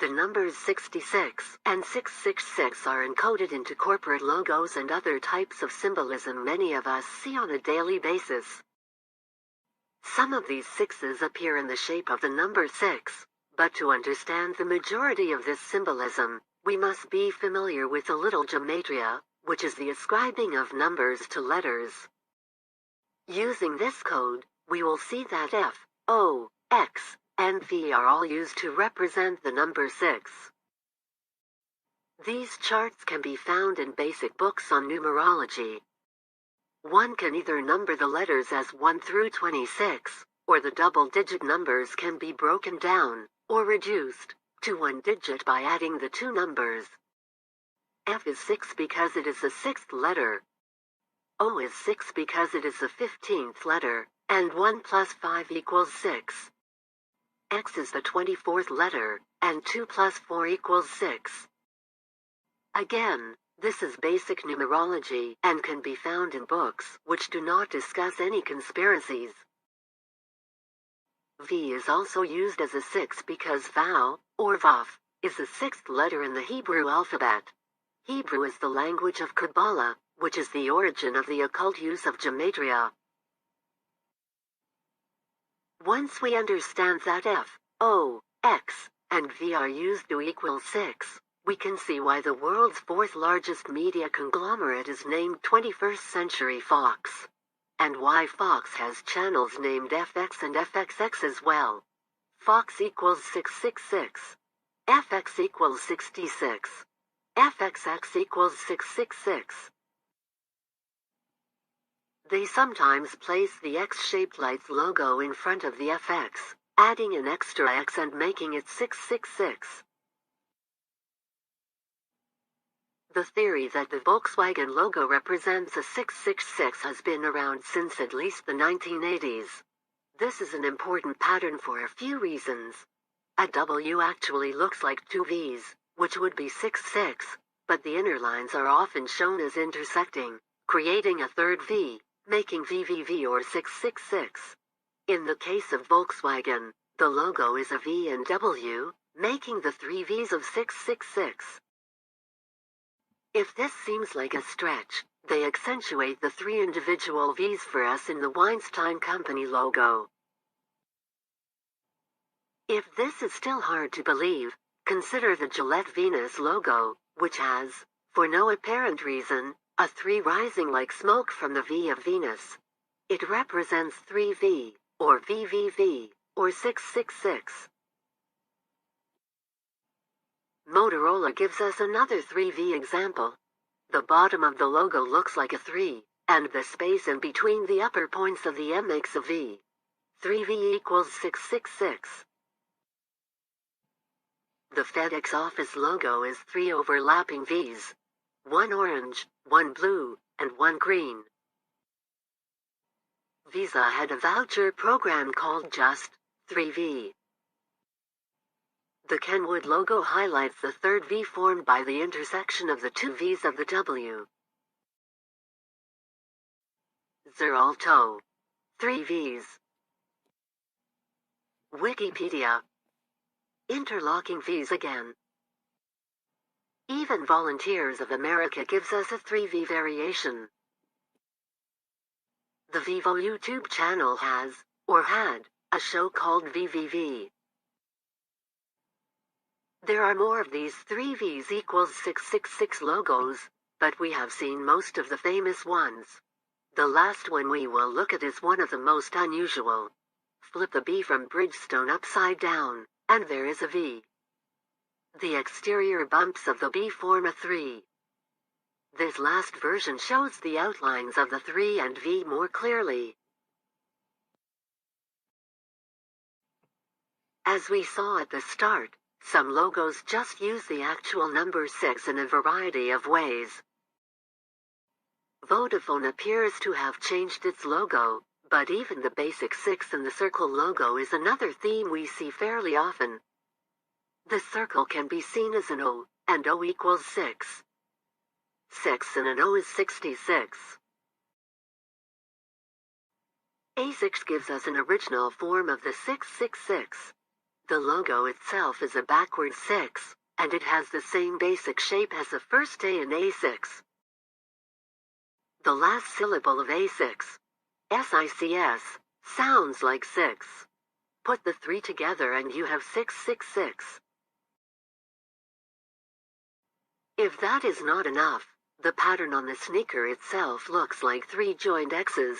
The numbers 66 and 666 are encoded into corporate logos and other types of symbolism many of us see on a daily basis. Some of these sixes appear in the shape of the number 6, but to understand the majority of this symbolism, we must be familiar with a little gematria, which is the ascribing of numbers to letters. Using this code, we will see that F, O, X, and V are all used to represent the number 6. These charts can be found in basic books on numerology. One can either number the letters as 1 through 26, or the double-digit numbers can be broken down, or reduced, to one digit by adding the two numbers. F is 6 because it is the 6th letter. O is 6 because it is the 15th letter, and 1 plus 5 equals 6. X is the 24th letter, and 2 plus 4 equals 6. Again, this is basic numerology and can be found in books which do not discuss any conspiracies. V is also used as a 6 because Vav, or Vav, is the 6th letter in the Hebrew alphabet. Hebrew is the language of Kabbalah, which is the origin of the occult use of gematria. Once we understand that F, O, X, and V are used to equal 6, we can see why the world's fourth largest media conglomerate is named 21st Century Fox, and why Fox has channels named FX and FXX as well. Fox equals 666. FX equals 66. FXX equals 666. They sometimes place the X-shaped lights logo in front of the FX, adding an extra X and making it 666. The theory that the Volkswagen logo represents a 666 has been around since at least the 1980s. This is an important pattern for a few reasons. A W actually looks like two V's, which would be 66, but the inner lines are often shown as intersecting, creating a third V, making VVV or 666. In the case of Volkswagen, the logo is a V and W, making the three V's of 666. If this seems like a stretch, they accentuate the three individual V's for us in the Weinstein Company logo. If this is still hard to believe, consider the Gillette Venus logo, which has, for no apparent reason, a 3 rising like smoke from the V of Venus. It represents 3V, or VVV, or 666. Motorola gives us another 3V example. The bottom of the logo looks like a 3, and the space in between the upper points of the M makes a V. 3V equals 666. The FedEx office logo is 3 overlapping V's. 1 orange, 1 blue, and 1 green. Visa had a voucher program called Just 3V. The Kenwood logo highlights the third V formed by the intersection of the two V's of the W. Zeralto. 3 V's. Wikipedia. Interlocking V's again. Even Volunteers of America gives us a 3V variation. The Vivo YouTube channel has, or had, a show called VVV. There are more of these 3V's equals 666 logos, but we have seen most of the famous ones. The last one we will look at is one of the most unusual. Flip the B from Bridgestone upside down, and there is a V. The exterior bumps of the B form a 3. This last version shows the outlines of the 3 and V more clearly. As we saw at the start, some logos just use the actual number 6 in a variety of ways. Vodafone appears to have changed its logo, but even the basic 6 in the circle logo is another theme we see fairly often. The circle can be seen as an O, and O equals 6. 6 in an O is 66. A6 gives us an original form of the 666. The logo itself is a backwards 6, and it has the same basic shape as the first A in A6. The last syllable of A6, SICS, sounds like 6. Put the 3 together and you have 666. If that is not enough, the pattern on the sneaker itself looks like 3 joined X's.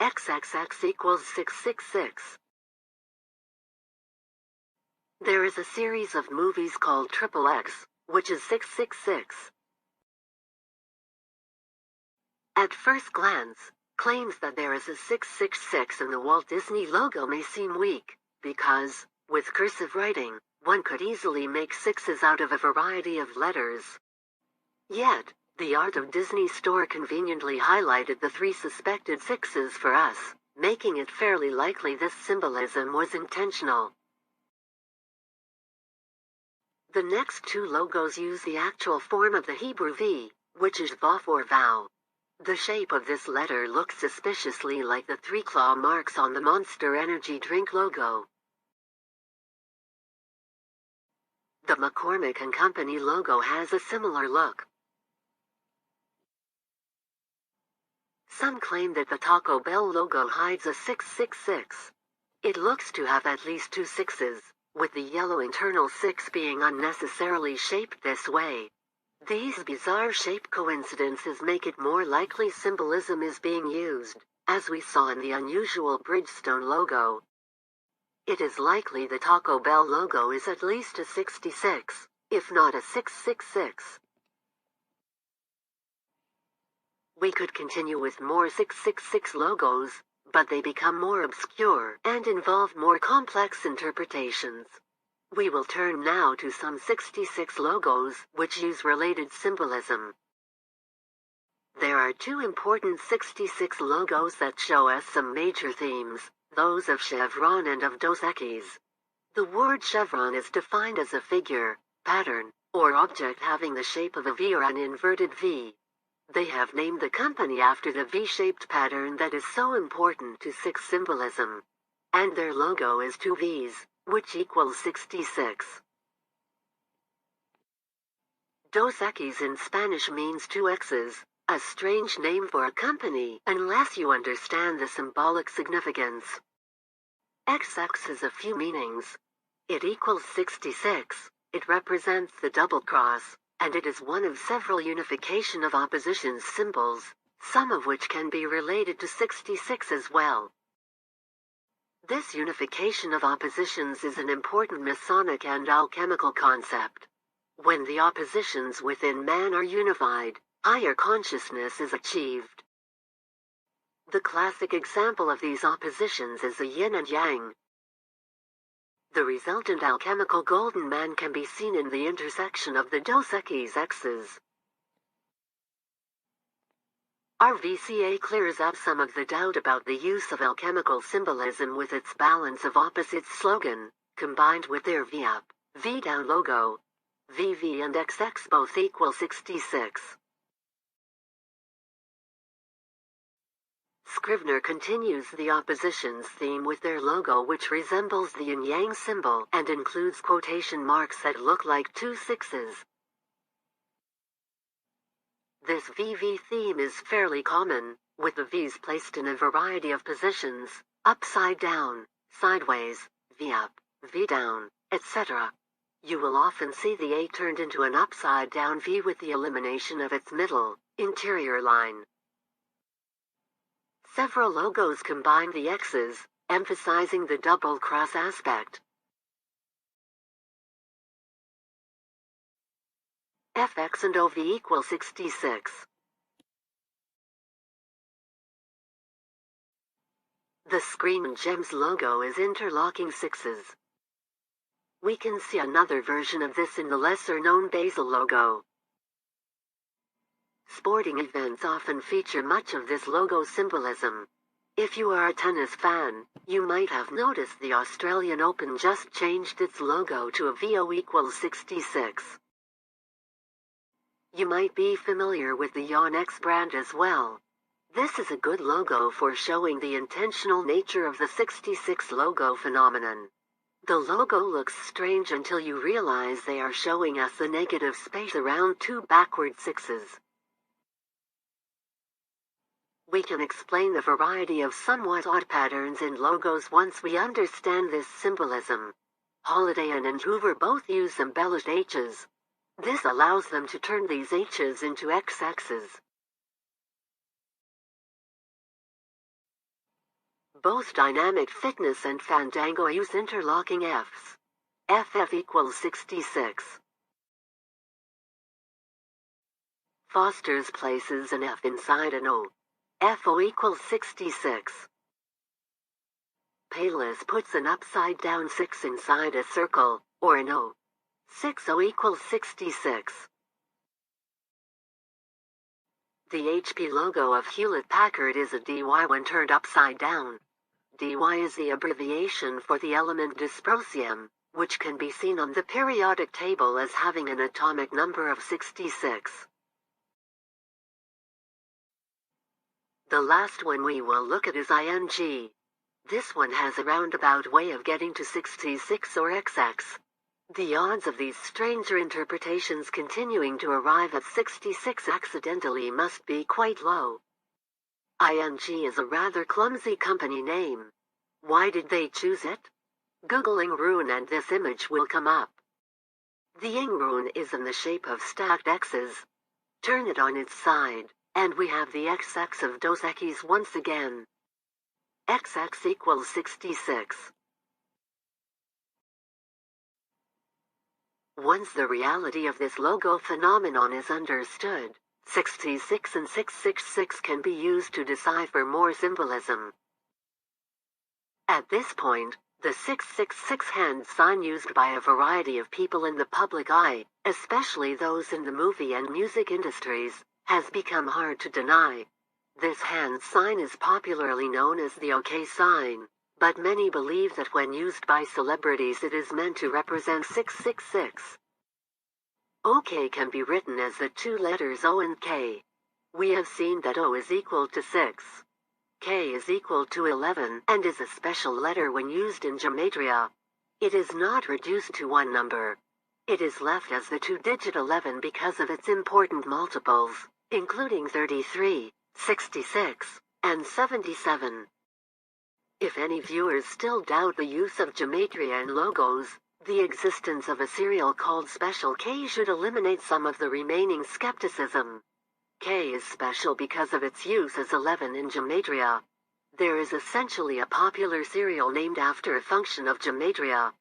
XXX equals 666. There is a series of movies called Triple X, which is 666. At first glance, claims that there is a 666 in the Walt Disney logo may seem weak, because, with cursive writing, one could easily make 6s out of a variety of letters. Yet, the Art of Disney store conveniently highlighted the 3 suspected 6s for us, making it fairly likely this symbolism was intentional. The next 2 logos use the actual form of the Hebrew V, which is Vav or Vow. The shape of this letter looks suspiciously like the 3 claw marks on the Monster Energy drink logo. The McCormick & Company logo has a similar look. Some claim that the Taco Bell logo hides a 666. It looks to have at least 2 6s, with the yellow internal 6 being unnecessarily shaped this way. These bizarre shape coincidences make it more likely symbolism is being used, as we saw in the unusual Bridgestone logo. It is likely the Taco Bell logo is at least a 66, if not a 666. We could continue with more 666 logos, but they become more obscure and involve more complex interpretations. We will turn now to some 66 logos which use related symbolism. There are 2 important 66 logos that show us some major themes, those of Chevron and of Dos Equis. The word chevron is defined as a figure, pattern, or object having the shape of a V or an inverted V. They have named the company after the V-shaped pattern that is so important to 6 symbolism. And their logo is 2 V's, which equals 66. Dos Equis in Spanish means 2 X's, a strange name for a company unless you understand the symbolic significance. XX has a few meanings. It equals 66, it represents the double cross, and it is one of several unification of oppositions symbols, some of which can be related to 66 as well. This unification of oppositions is an important Masonic and alchemical concept. When the oppositions within man are unified, higher consciousness is achieved. The classic example of these oppositions is the yin and yang. The resultant alchemical golden man can be seen in the intersection of the Dos Equis X's. RVCA clears up some of the doubt about the use of alchemical symbolism with its balance of opposites slogan, combined with their V-up, V-down logo. VV and XX both equal 66. Scrivener continues the oppositions theme with their logo, which resembles the yin-yang symbol and includes quotation marks that look like 2 6s. This VV theme is fairly common, with the V's placed in a variety of positions, upside down, sideways, V-up, V-down, etc. You will often see the A turned into an upside-down V with the elimination of its middle, interior line. Several logos combine the X's, emphasizing the double-cross aspect. FX and OV equal 66. The Screen Gems logo is interlocking 6s. We can see another version of this in the lesser-known Basil logo. Sporting events often feature much of this logo symbolism. If you are a tennis fan, you might have noticed the Australian Open just changed its logo to a VO equals 66. You might be familiar with the Yonex brand as well. This is a good logo for showing the intentional nature of the 66 logo phenomenon. The logo looks strange until you realize they are showing us a negative space around two backward sixes. We can explain the variety of somewhat odd patterns in logos once we understand this symbolism. Holiday Inn and Hoover both use embellished H's. This allows them to turn these H's into XX's. Both Dynamic Fitness and Fandango use interlocking F's. FF equals 66. Foster's places an F inside an O. FO equals 66. Payless puts an upside-down 6 inside a circle, or an O. 6O equals 66. The HP logo of Hewlett-Packard is a DY when turned upside down. DY is the abbreviation for the element dysprosium, which can be seen on the periodic table as having an atomic number of 66. The last one we will look at is ING. This one has a roundabout way of getting to 66 or XX. The odds of these stranger interpretations continuing to arrive at 66 accidentally must be quite low. ING is a rather clumsy company name. Why did they choose it? Googling rune and this image will come up. The ing rune is in the shape of stacked X's. Turn it on its side, and we have the XX of Dos Equis once again. XX equals 66. Once the reality of this logo phenomenon is understood, 66 and 666 can be used to decipher more symbolism. At this point, the 666 hand sign used by a variety of people in the public eye, especially those in the movie and music industries, has become hard to deny. This hand sign is popularly known as the OK sign, but many believe that when used by celebrities it is meant to represent 666. OK can be written as the two letters O and K. We have seen that O is equal to 6. K is equal to 11 and is a special letter when used in gematria. It is not reduced to one number. It is left as the two-digit 11 because of its important multiples, including 33, 66, and 77. If any viewers still doubt the use of gematria in logos, the existence of a serial called Special K should eliminate some of the remaining skepticism. K is special because of its use as 11 in gematria. There is essentially a popular serial named after a function of gematria.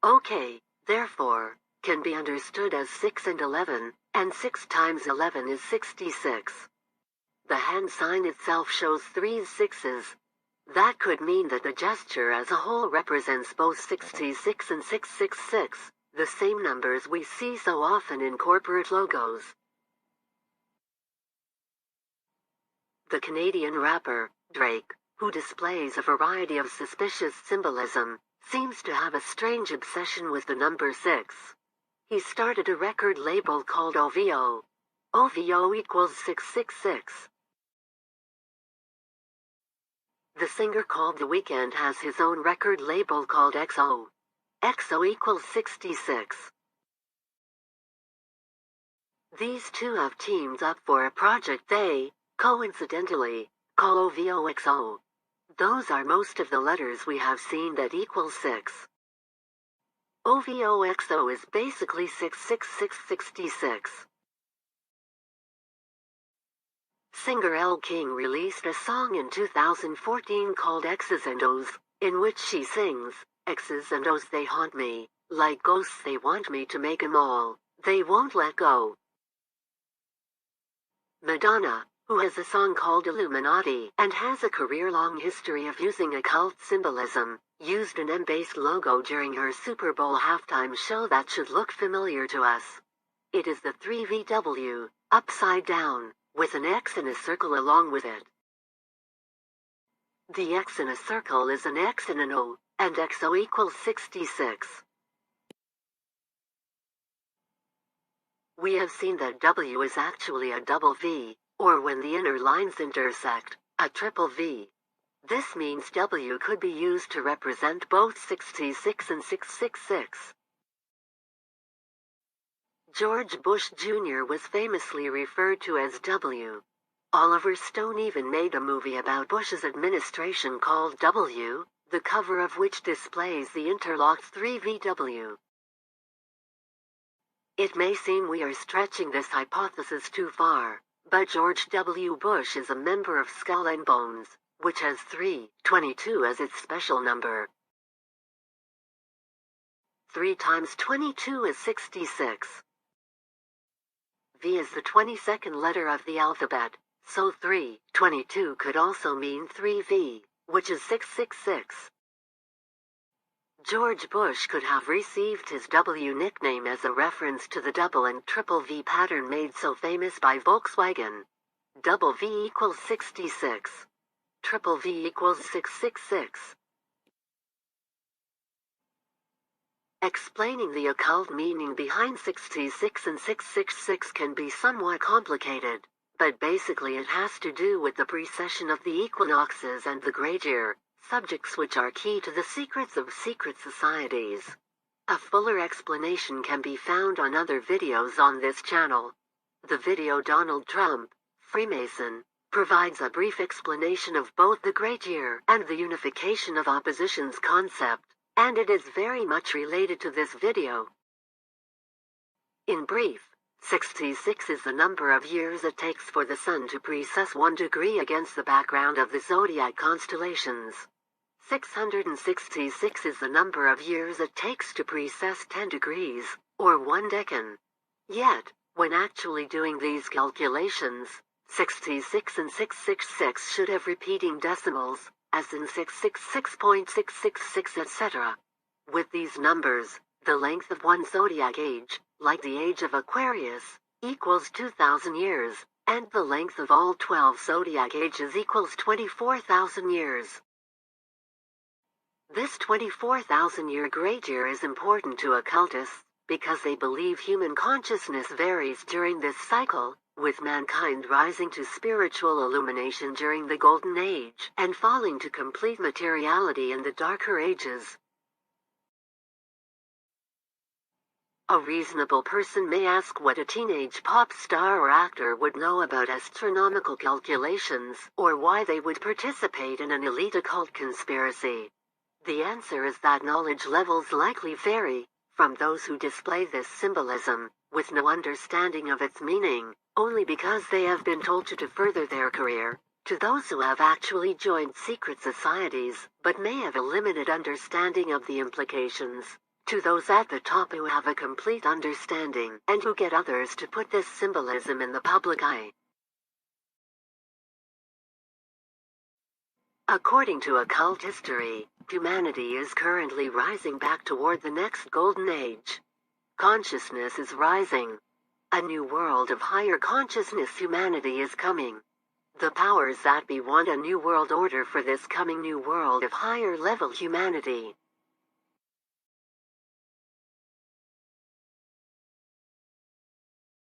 OK, therefore, can be understood as 6 and 11, and 6 times 11 is 66. The hand sign itself shows 3 sixes. That could mean that the gesture as a whole represents both 66 and 666, the same numbers we see so often in corporate logos. The Canadian rapper, Drake, who displays a variety of suspicious symbolism, seems to have a strange obsession with the number 6. He started a record label called OVO. OVO equals 666. The singer called The Weeknd has his own record label called XO. XO equals 66. These two have teamed up for a project they, coincidentally, call OVOXO. Those are most of the letters we have seen that equal 6. OVOXO is basically 66666. Singer Elle King released a song in 2014 called X's and O's, in which she sings, X's and O's they haunt me, like ghosts they want me to make 'em all, they won't let go. Madonna, who has a song called Illuminati and has a career-long history of using occult symbolism, used an M-based logo during her Super Bowl halftime show that should look familiar to us. It is the 3VW, upside down, with an X in a circle along with it. The X in a circle is an X in an O, and XO equals 66. We have seen that W is actually a double V, or when the inner lines intersect, a triple V. This means W could be used to represent both 66 and 666. George Bush Jr. was famously referred to as W. Oliver Stone even made a movie about Bush's administration called W, the cover of which displays the interlocked 3VW. It may seem we are stretching this hypothesis too far, but George W. Bush is a member of Skull and Bones, which has 322 as its special number. 3 times 22 is 66. V is the 22nd letter of the alphabet, so 322 could also mean 3V, which is 666. George Bush could have received his W nickname as a reference to the double and triple V pattern made so famous by Volkswagen. Double V equals 66. Triple V equals 666. Explaining the occult meaning behind 66 and 666 can be somewhat complicated, but basically it has to do with the precession of the equinoxes and the great year, subjects which are key to the secrets of secret societies. A fuller explanation can be found on other videos on this channel. The video Donald Trump, Freemason, provides a brief explanation of both the great year and the unification of opposition's concept, and it is very much related to this video. In brief, 66 is the number of years it takes for the sun to precess 1 degree against the background of the zodiac constellations. 666 is the number of years it takes to precess 10 degrees, or 1 decan. Yet, when actually doing these calculations, 66 and 666 should have repeating decimals, as in 666.666 etc. With these numbers, the length of one zodiac age, like the age of Aquarius, equals 2,000 years, and the length of all 12 zodiac ages equals 24,000 years. This 24,000-year great year is important to occultists, because they believe human consciousness varies during this cycle, with mankind rising to spiritual illumination during the Golden Age and falling to complete materiality in the darker ages. A reasonable person may ask what a teenage pop star or actor would know about astronomical calculations, or why they would participate in an elite occult conspiracy. The answer is that knowledge levels likely vary, from those who display this symbolism, with no understanding of its meaning, only because they have been told to further their career, to those who have actually joined secret societies, but may have a limited understanding of the implications, to those at the top who have a complete understanding, and who get others to put this symbolism in the public eye. According to occult history, humanity is currently rising back toward the next golden age. Consciousness is rising. A new world of higher consciousness humanity is coming. The powers that be want a new world order for this coming new world of higher level humanity.